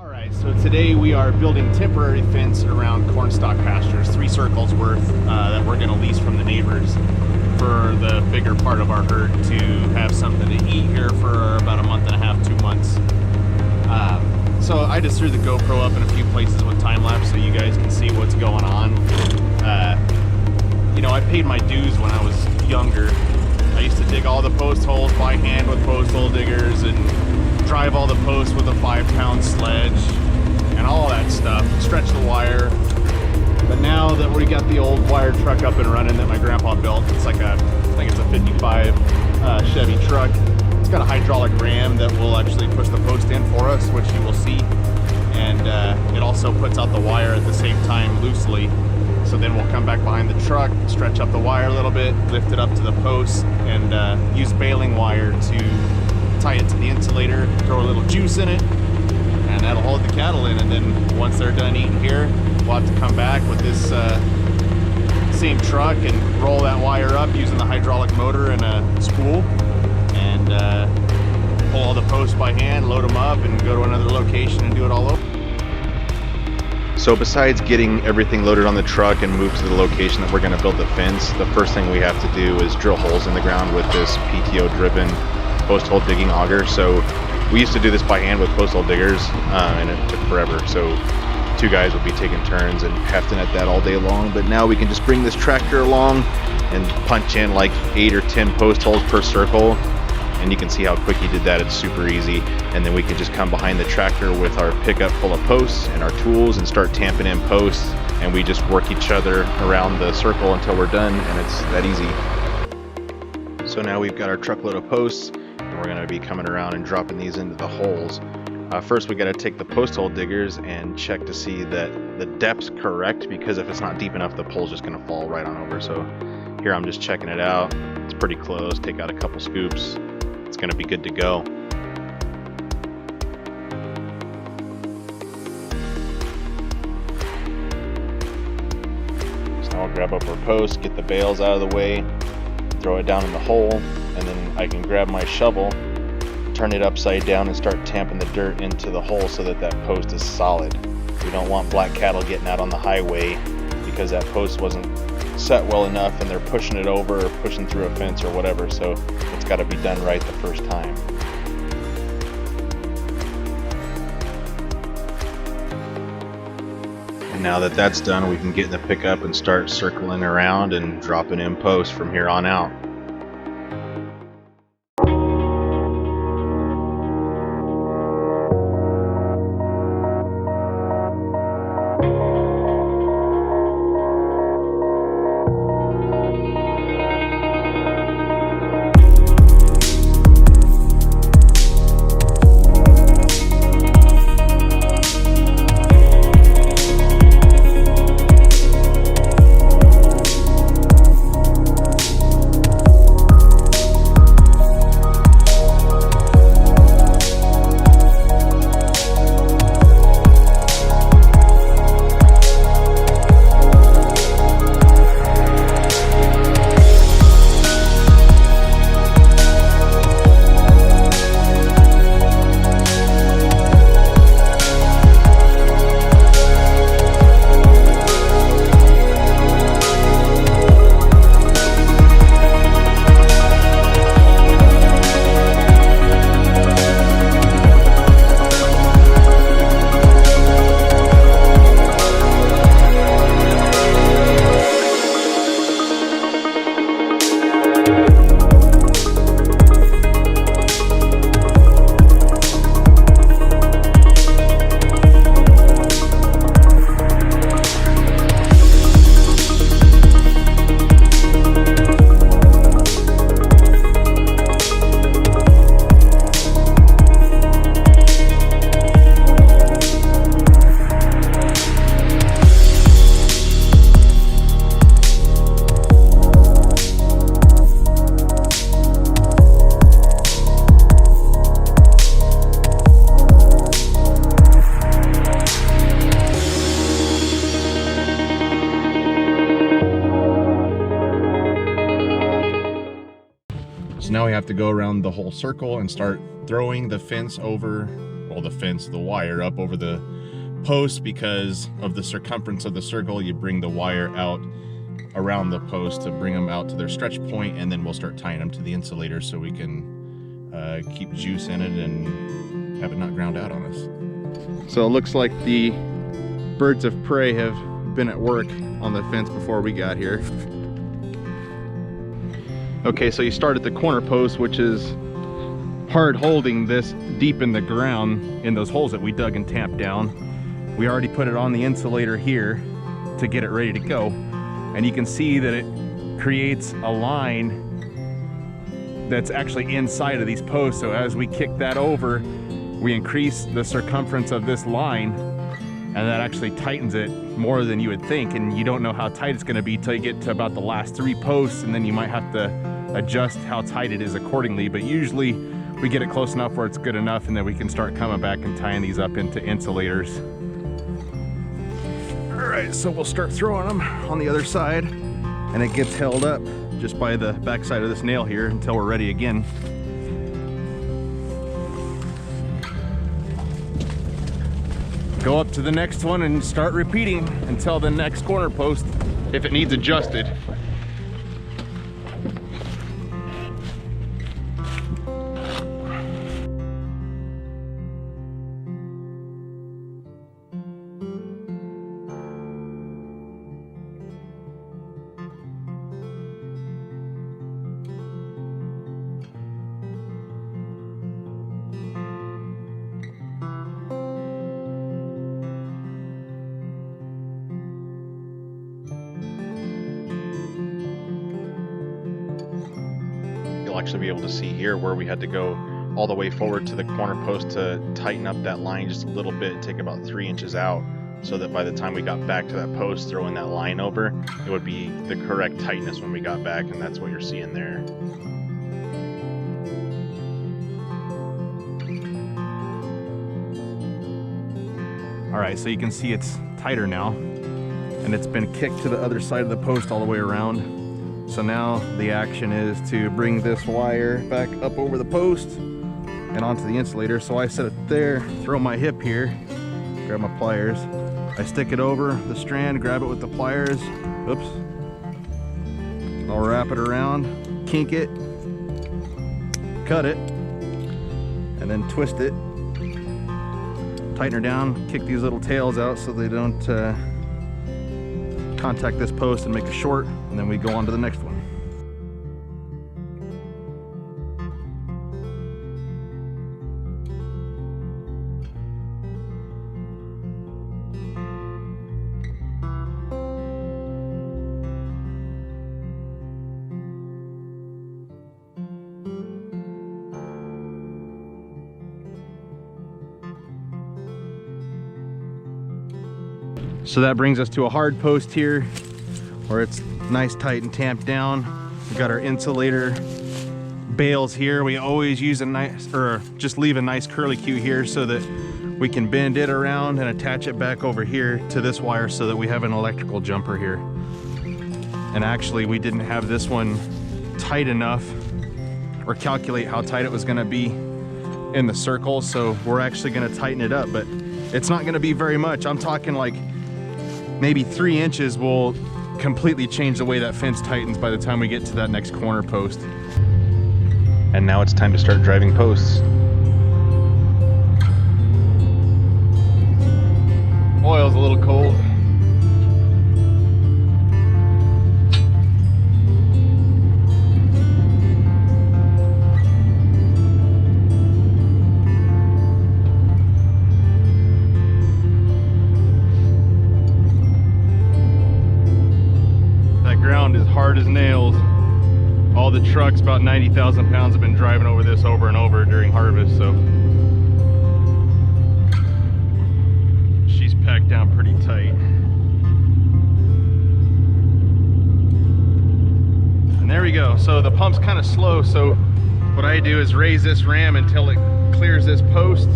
Alright, so today we are building temporary fence around cornstalk pastures, 3 circles worth that we're going to lease from the neighbors for the bigger part of our herd to have something to eat here for about a month and a half, 2 months. So I just threw the GoPro up in a few places with time lapse so you guys can see what's going on. You know, I paid my dues when I was younger. I used to dig all the post holes by hand with post hole diggers and drive all the posts with a 5-pound sledge and all that stuff, stretch the wire. But now that we got the old wire truck up and running that my grandpa built, it's like I think it's a 55 Chevy truck. It's got a hydraulic ram that will actually push the post in for us, which you will see. And it also puts out the wire at the same time loosely. So then we'll come back behind the truck, stretch up the wire a little bit, lift it up to the post, and use baling wire to tie it to the insulator, throw a little juice in it, and that'll hold the cattle in. And then once they're done eating here, we'll have to come back with this same truck and roll that wire up using the hydraulic motor and a spool, and pull all the posts by hand, load them up, and go to another location and do it all over. So besides getting everything loaded on the truck and moved to the location that we're going to build the fence, the first thing we have to do is drill holes in the ground with this PTO driven post hole digging auger. So we used to do this by hand with post hole diggers, and it took forever. So 2 guys would be taking turns and hefting at that all day long. But now we can just bring this tractor along and punch in like 8 or 10 post holes per circle. And you can see how quick he did that. It's super easy. And then we can just come behind the tractor with our pickup full of posts and our tools and start tamping in posts. And we just work each other around the circle until we're done, and it's that easy. So now we've got our truckload of posts, and we're going to be coming around and dropping these into the holes. First we got to take the post hole diggers and check to see that the depth's correct, because if it's not deep enough, the pole's just going to fall right on over. So here I'm just checking it out. It's pretty close. Take out a couple scoops. It's going to be good to go. So now I'll grab up our post, get the bales out of the way, throw it down in the hole, and then I can grab my shovel, turn it upside down, and start tamping the dirt into the hole so that that post is solid. We don't want black cattle getting out on the highway because that post wasn't set well enough and they're pushing it over or pushing through a fence or whatever, so it's got to be done right the first time. And now that that's done, we can get in the pickup and start circling around and dropping in posts from here on out. So now we have to go around the whole circle and start throwing the fence over the fence, the wire up over the post. Because of the circumference of the circle, you bring the wire out around the post to bring them out to their stretch point, and then we'll start tying them to the insulator so we can keep juice in it and have it not ground out on us. So it looks like the birds of prey have been at work on the fence before we got here. Okay, so you start at the corner post, which is hard holding this deep in the ground in those holes that we dug and tamped down. We already put it on the insulator here to get it ready to go. And you can see that it creates a line that's actually inside of these posts. So as we kick that over, we increase the circumference of this line, and that actually tightens it more than you would think. And you don't know how tight it's gonna be till you get to about the last 3 posts, and then you might have to adjust how tight it is accordingly. But usually we get it close enough where it's good enough, and then we can start coming back and tying these up into insulators. All right, so we'll start throwing them on the other side, and it gets held up just by the back side of this nail here until we're ready again. Go up to the next one and start repeating until the next corner post, if it needs adjusted. You'll actually be able to see here where we had to go all the way forward to the corner post to tighten up that line just a little bit, take about 3 inches out, so that by the time we got back to that post, throwing that line over, it would be the correct tightness when we got back, and that's what you're seeing there. All right, so you can see it's tighter now, and it's been kicked to the other side of the post all the way around. So now the action is to bring this wire back up over the post and onto the insulator. So I set it there, throw my hip here, grab my pliers. I stick it over the strand, grab it with the pliers. Oops. I'll wrap it around, kink it, cut it, and then twist it. Tighten her down, kick these little tails out so they don't contact this post and make a short, and then we go on to the next one. So that brings us to a hard post here where it's nice, tight, and tamped down. We've got our insulator bales here. We always use a nice, or just leave a nice curly Q here so that we can bend it around and attach it back over here to this wire so that we have an electrical jumper here. And actually we didn't have this one tight enough or calculate how tight it was gonna be in the circle. So we're actually gonna tighten it up, but it's not gonna be very much. I'm talking like maybe 3 inches will completely change the way that fence tightens by the time we get to that next corner post. And now it's time to start driving posts. Oil's a little cold. Is hard as nails. All the trucks, about 90,000 pounds, have been driving over this over and over during harvest, so she's packed down pretty tight. And there we go. So the pump's kind of slow, so what I do is raise this ram until it clears this post.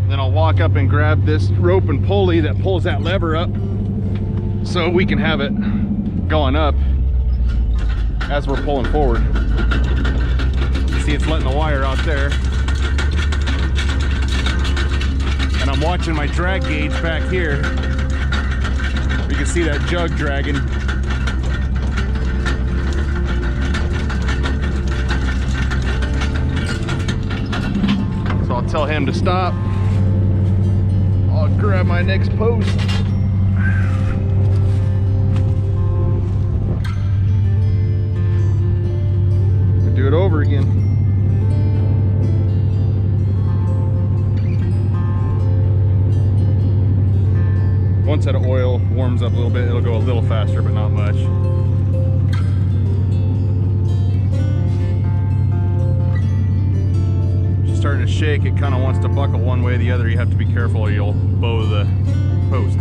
Then I'll walk up and grab this rope and pulley that pulls that lever up so we can have it going up as we're pulling forward. You see it's letting the wire out there. And I'm watching my drag gauge back here. You can see that jug dragging. So I'll tell him to stop. I'll grab my next post. Do it over again. Once that oil warms up a little bit, it'll go a little faster, but not much. Just starting to shake, it kind of wants to buckle one way or the other. You have to be careful or you'll bow the post.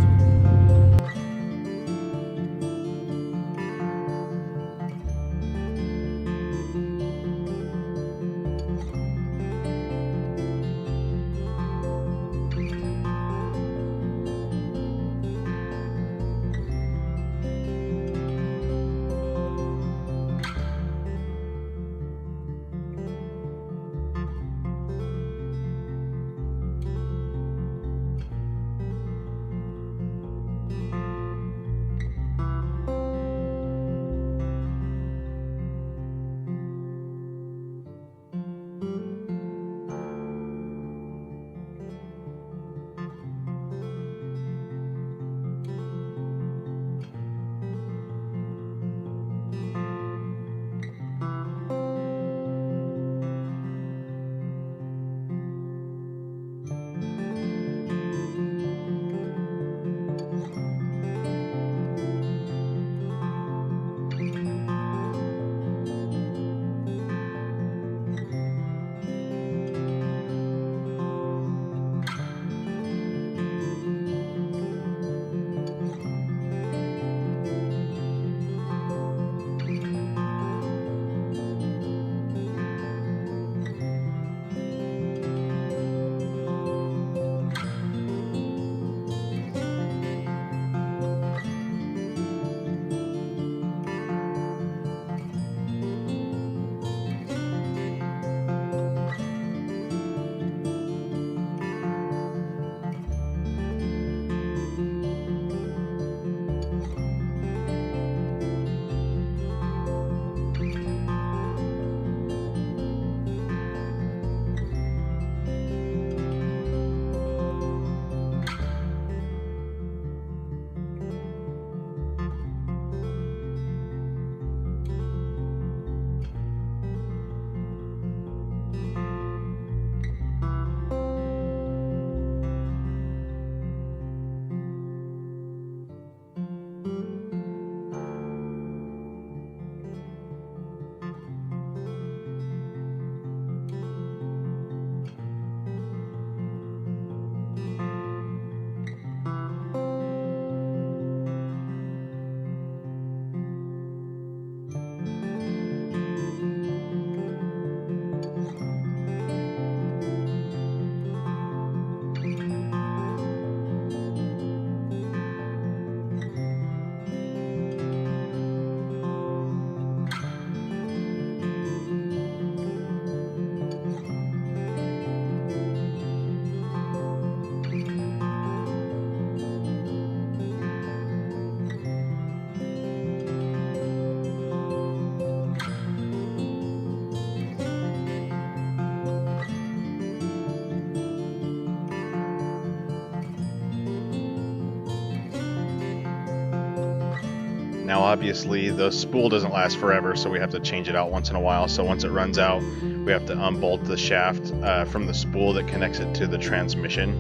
Now obviously the spool doesn't last forever, so we have to change it out once in a while. So once it runs out, we have to unbolt the shaft from the spool that connects it to the transmission,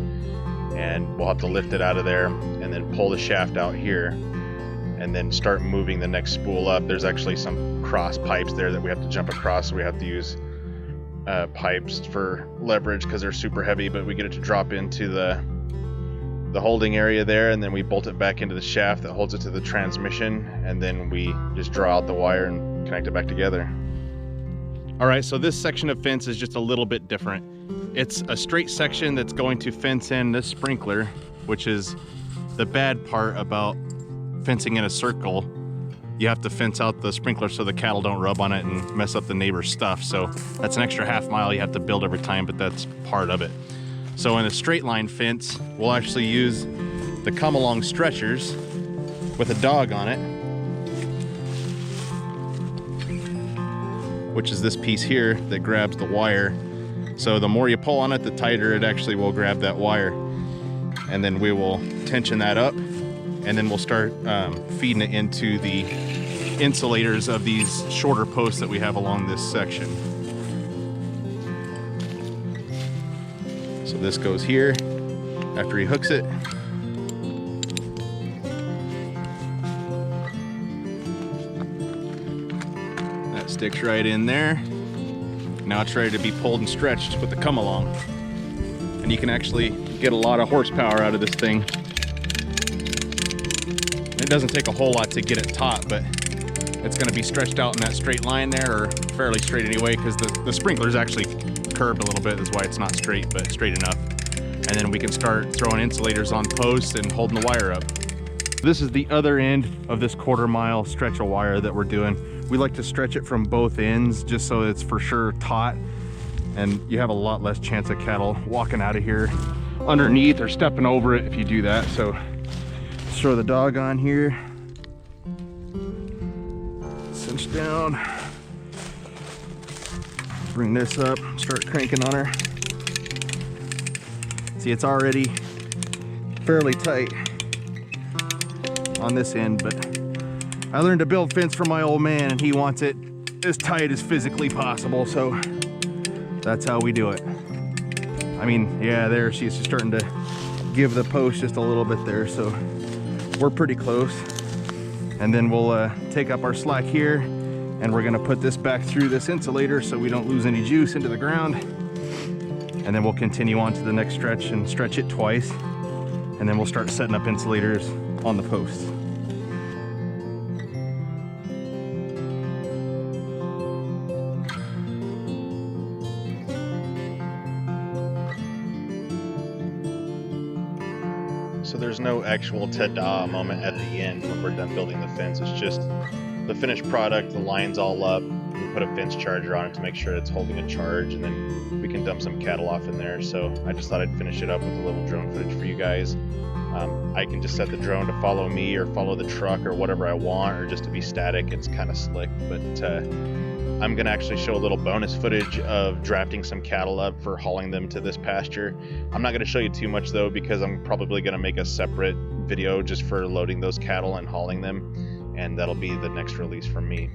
and we'll have to lift it out of there and then pull the shaft out here and then start moving the next spool up. There's actually some cross pipes there that we have to jump across, so we have to use pipes for leverage because they're super heavy, but we get it to drop into the holding area there, and then we bolt it back into the shaft that holds it to the transmission, and then we just draw out the wire and connect it back together. All right, so this section of fence is just a little bit different. It's a straight section that's going to fence in this sprinkler, which is the bad part about fencing in a circle. You have to fence out the sprinkler so the cattle don't rub on it and mess up the neighbor's stuff. So that's an extra half mile you have to build every time, but that's part of it. So in a straight line fence, we'll actually use the come along stretchers with a dog on it, which is this piece here that grabs the wire. So the more you pull on it, the tighter it actually will grab that wire. And then we will tension that up, and then we'll start feeding it into the insulators of these shorter posts that we have along this section. So this goes here after he hooks it. That sticks right in there. Now it's ready to be pulled and stretched with the come along. And you can actually get a lot of horsepower out of this thing. It doesn't take a whole lot to get it taut, but it's going to be stretched out in that straight line there, or fairly straight anyway, because the sprinkler's actually curved a little bit. That's why it's not straight, but straight enough. And then we can start throwing insulators on posts and holding the wire up. This is the other end of this 1/4 mile stretch of wire that we're doing. We like to stretch it from both ends just so it's for sure taut, and you have a lot less chance of cattle walking out of here underneath or stepping over it if you do that. So let's throw the dog on here, cinch down, bring this up, start cranking on her. See, it's already fairly tight on this end, but I learned to build fence from my old man, and he wants it as tight as physically possible, so that's how we do it. I mean, yeah, there she's starting to give the post just a little bit there, so we're pretty close. And then we'll take up our slack here, and we're gonna put this back through this insulator so we don't lose any juice into the ground. And then we'll continue on to the next stretch and stretch it twice. And then we'll start setting up insulators on the posts. So there's no actual ta-da moment at the end when we're done building the fence. It's just the finished product, the line's all up. We put a fence charger on it to make sure it's holding a charge, and then we can dump some cattle off in there. So I just thought I'd finish it up with a little drone footage for you guys. I can just set the drone to follow me or follow the truck or whatever I want, or just to be static. It's kind of slick, but I'm gonna actually show a little bonus footage of drafting some cattle up for hauling them to this pasture. I'm not gonna show you too much though, because I'm probably gonna make a separate video just for loading those cattle and hauling them, and that'll be the next release from me.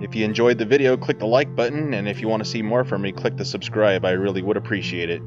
If you enjoyed the video, click the like button, and if you want to see more from me, click the subscribe. I really would appreciate it.